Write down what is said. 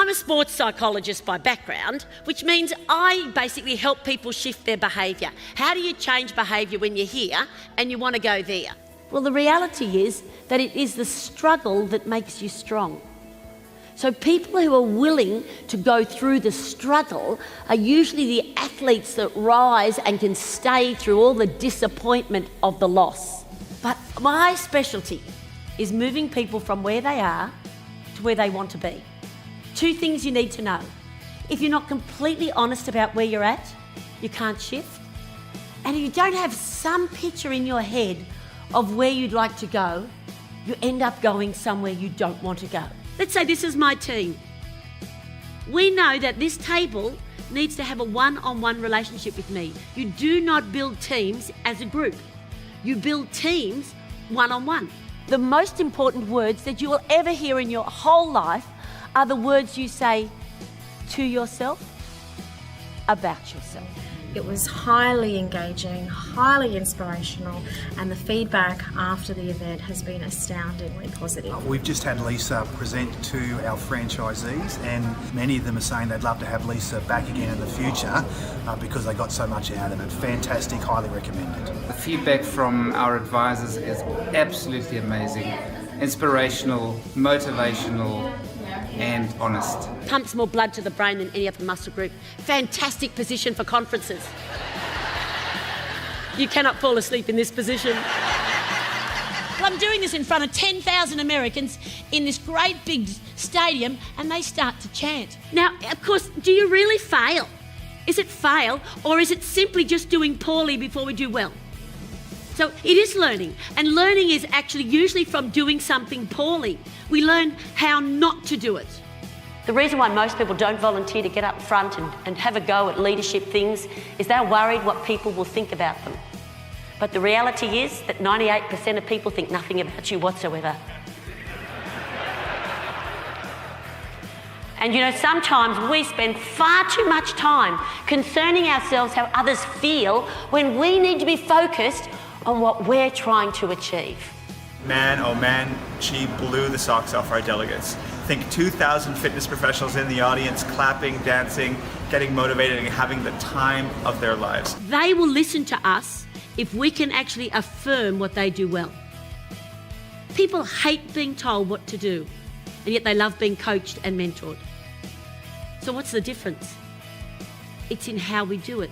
I'm a sports psychologist by background, which means I basically help people shift their behaviour. How do you change behaviour when you're here and you want to go there? Well, the reality is that it is the struggle that makes you strong. So people who are willing to go through the struggle are usually the athletes that rise and can stay through all the disappointment of the loss. But my specialty is moving people from where they are to where they want to be. Two things you need to know. If you're not completely honest about where you're at, you can't shift. And if you don't have some picture in your head of where you'd like to go, you end up going somewhere you don't want to go. Let's say this is my team. We know that this table needs to have a one-on-one relationship with me. You do not build teams as a group. You build teams one-on-one. The most important words that you will ever hear in your whole life are the words you say to yourself, about yourself. It was highly engaging, highly inspirational, and the feedback after the event has been astoundingly positive. We've just had Lisa present to our franchisees, and many of them are saying they'd love to have Lisa back again in the future because they got so much out of it. Fantastic, highly recommended. The feedback from our advisors is absolutely amazing. Inspirational, motivational, and honest. Pumps more blood to the brain than any other muscle group. Fantastic position for conferences. You cannot fall asleep in this position. Well, I'm doing this in front of 10,000 Americans in this great big stadium, and they start to chant. Now, of course, do you really fail? Is it fail, or is it simply just doing poorly before we do well? So it is learning, and learning is actually usually from doing something poorly. We learn how not to do it. The reason why most people don't volunteer to get up front and have a go at leadership things is they're worried what people will think about them. But the reality is that 98% of people think nothing about you whatsoever. And you know, sometimes we spend far too much time concerning ourselves how others feel when we need to be focused on what we're trying to achieve. Man, oh man, she blew the socks off our delegates. Think 2,000 fitness professionals in the audience, clapping, dancing, getting motivated, and having the time of their lives. They will listen to us if we can actually affirm what they do well. People hate being told what to do, and yet they love being coached and mentored. So what's the difference? It's in how we do it.